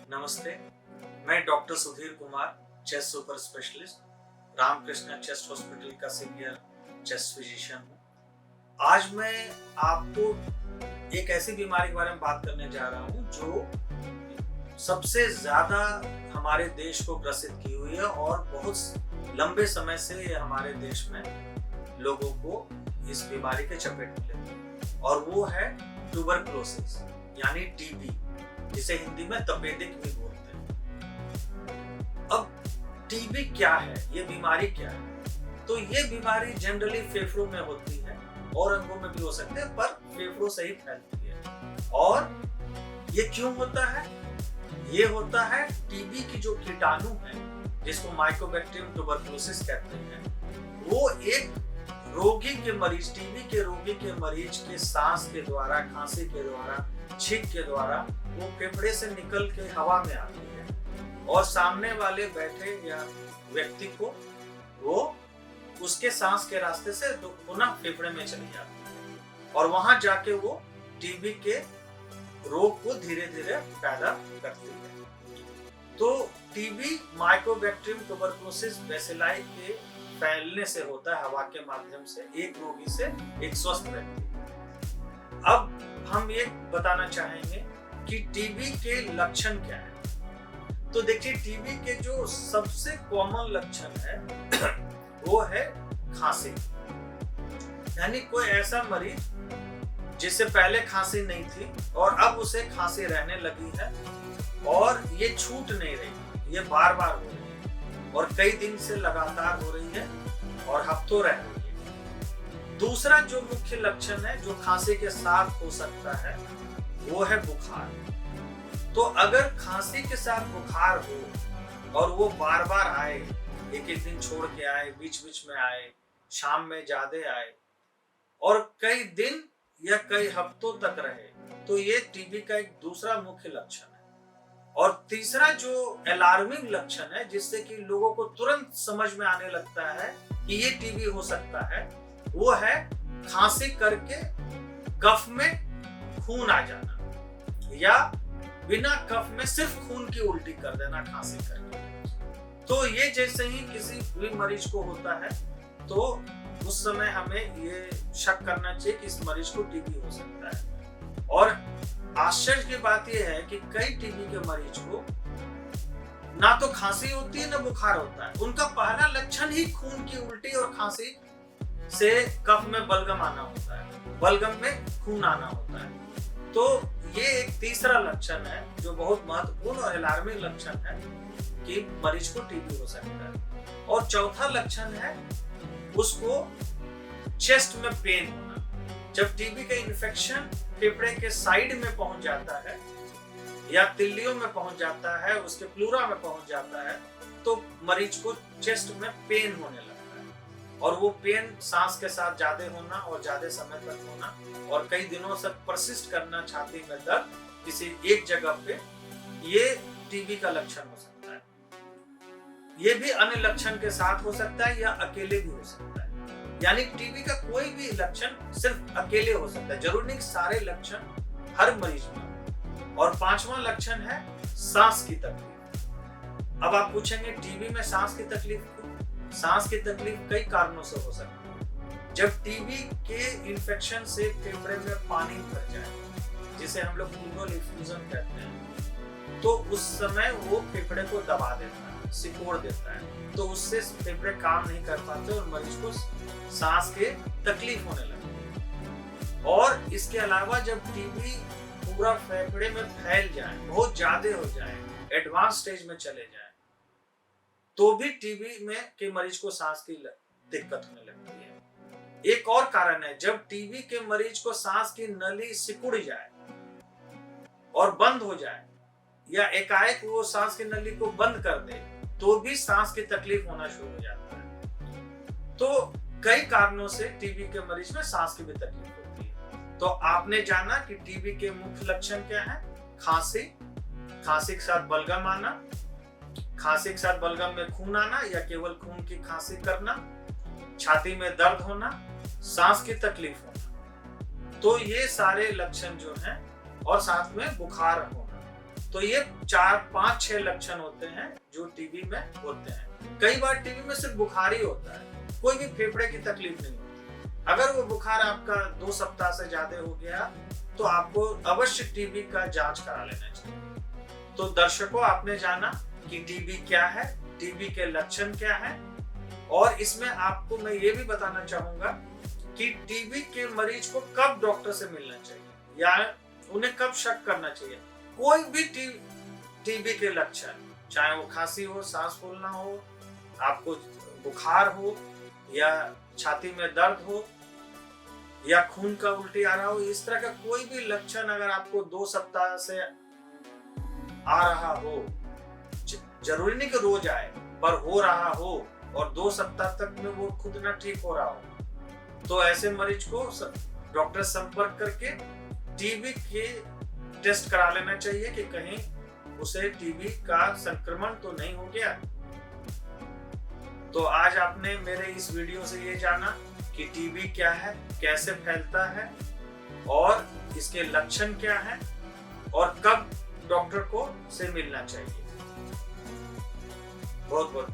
नमस्ते, मैं doctor Sudhir Kumar, chest super specialist, Ramakrishna chest hospital का सीनियर चेस्ट फिजिशियन हूँ। आज मैं आपको एक ऐसी बीमारी के बारे में बात करने जा रहा हूँ जो सबसे ज़्यादा हमारे देश को ग्रसित की हुई है और बहुत लंबे समय से ये हमारे देश में लोगों को इस बीमारी के चपेट में लेती है और वो है ट्यूबरकुलोसिस यानी टीबी, जिसे हिंदी में तपेदिक भी बोलते हैं। अब टीबी क्या है, ये बीमारी क्या है? तो ये बीमारी जनरली फेफड़ों में होती है और अंगों में भी हो सकते हैं, पर फेफड़ों से ही फैलती है। और ये क्यों होता है? ये होता है टीबी की जो कीटाणु है, जिसको माइकोबैक्टीरियम ट्यूबरकुलोसिस कहते हैं, वो एक रोगी के मरीज, टीबी के रोगी के मरीज के सांस के द्वारा, खांसी के द्वारा, छींक के द्वारा वो फेफड़े से निकल के हवा में आती है और सामने वाले बैठे या व्यक्ति को वो उसके सांस के रास्ते से पुनः फेफड़े में चली जाती है और वहां जाके वो टीबी के रोग को धीरे धीरे पैदा करती है। तो टीबी माइकोबैक्टीरियम ट्यूबरकुलोसिस बैसिलाई के फैलने से होता है हवा के माध्यम से, एक रोगी से एक स्वस्थ व्यक्ति। अब हम ये बताना चाहेंगे कि टीबी के लक्षण क्या है। तो देखिए, टीबी के जो सबसे कॉमन लक्षण है वो है खांसी। यानी कोई ऐसा मरीज जिससे पहले खांसी नहीं थी और अब उसे खांसी रहने लगी है और ये छूट नहीं रही, ये बार बार हो रही है और कई दिन से लगातार हो रही है और हफ्तों रह रही है। दूसरा जो मुख्य लक्षण है जो खांसी के साथ हो सकता है वो है बुखार। तो अगर खांसी के साथ बुखार हो और वो बार बार आए, एक एक दिन छोड़ के आए, बीच बीच में आए, शाम में ज्यादा आए और कई दिन या कई हफ्तों तक रहे, तो ये टीबी का एक दूसरा मुख्य लक्षण है। और तीसरा जो अलार्मिंग लक्षण है, जिससे कि लोगों को तुरंत समझ में आने लगता है कि ये टीबी हो सकता है, वो है खांसी करके कफ में खून आ जाना या बिना कफ में सिर्फ खून की उल्टी कर देना खांसी करके। तो ये जैसे ही किसी भी मरीज को होता है तो उस समय हमें ये शक करना चाहिए कि इस मरीज को टीबी हो सकता है। और आश्चर्य की बात यह है कि कई टीबी के मरीज को ना तो खांसी होती है ना बुखार होता है, उनका पहला लक्षण ही खून की उल्टी और खांसी से कफ में बलगम आना होता है, बलगम में खून आना होता है। तो ये एक तीसरा लक्षण है जो बहुत महत्वपूर्ण और अलार्मिंग लक्षण है कि मरीज को टीबी हो सकता है। और चौथा लक्षण है उसको चेस्ट में पेन होना। जब टीबी का इन्फेक्शन फेफड़े के साइड में पहुंच जाता है या तिल्लियों में पहुंच जाता है, उसके प्लूरा में पहुंच जाता है, तो मरीज को चेस्ट में पेन होने लगता है और वो पेन सांस के साथ ज्यादा होना और ज्यादा समय तक होना और कई दिनों तक परसिस्ट करना, छाती में दर्द किसी एक जगह पे, ये टीबी का लक्षण हो सकता है। ये भी अन्य लक्षण के साथ हो सकता है या अकेले भी हो सकता है। यानी टीबी का कोई भी लक्षण सिर्फ अकेले हो सकता है, जरूरी नहीं सारे लक्षण हर मरीज में। और पांचवा लक्षण है सांस की तकलीफ। अब आप पूछेंगे टीबी में सांस की तकलीफ क्यों? सांस की तकलीफ कई कारणों से हो सकती है। जब टीबी के इन्फेक्शन से फेफड़े में पानी भर जाए, जिसे हम लोग प्लूरल इफ्यूजन कहते हैं, तो उस समय वो फेफड़े को दबा देता है, सिकोड़ देता है, तो उससे फेफड़े काम नहीं कर पाते और मरीज को सांस के तकलीफ होने लगती है। और इसके अलावा जब टीबी पूरा फेफड़े में फैल जाए, बहुत ज्यादा हो जाए, एडवांस स्टेज में चले जाए, तो भी टीबी में के मरीज को सांस की दिक्कत होने लगती है। एक और कारण है, जब टीबी के मरीज को सांस की नली सिकुड़ जाए और बंद हो जाए या एकाएक वो सांस की नली को बंद कर दे, तो भी सांस की तकलीफ होना शुरू हो जाता है। तो कई कारणों से टीबी के मरीज में सांस की भी तकलीफ होती है। तो आपने जाना कि टीबी के मुख्य लक्षण क्या है? खांसी, खांसी के साथ बलगम आना, खांसी के साथ बलगम में खून आना या केवल खून की खांसी करना, छाती में दर्द होना, सांस की तकलीफ होना। तो ये सारे लक्षण जो हैं और साथ में बुखार होना, तो ये 4, 5, 6 लक्षण होते हैं जो टीबी में होते हैं। कई बार टीबी में सिर्फ बुखार ही होता है, कोई भी फेफड़े की तकलीफ नहीं होती। अगर वो बुखार आपका 2 सप्ताह से ज्यादा हो गया तो आपको अवश्य टीबी का जांच करा लेना चाहिए। तो दर्शकों, आपने जाना कि टीबी क्या है, टीबी के लक्षण क्या है, और इसमें आपको मैं ये भी बताना चाहूंगा कि टीबी के मरीज को कब डॉक्टर से मिलना चाहिए या उन्हें कब शक करना चाहिए। कोई भी टीबी के लक्षण, चाहे वो खांसी हो, सांस फूलना हो, आपको बुखार हो या छाती में दर्द हो या खून का उल्टी आ रहा हो, इस तरह का कोई भी लक्षण अगर आपको 2 सप्ताह से आ रहा हो, जरूरी नहीं कि रोज आए, पर हो रहा हो और 2 सप्ताह तक में वो खुद ना ठीक हो रहा हो, तो ऐसे मरीज को डॉक्टर संपर्क करके टीबी के टेस्ट करा लेना चाहिए कि कहीं उसे टीबी का संक्रमण तो नहीं हो गया। तो आज आपने मेरे इस वीडियो से ये जाना कि टीबी क्या है, कैसे फैलता है और इसके लक्षण क्या है और कब डॉक्टर को से मिलना चाहिए। बहुत बहुत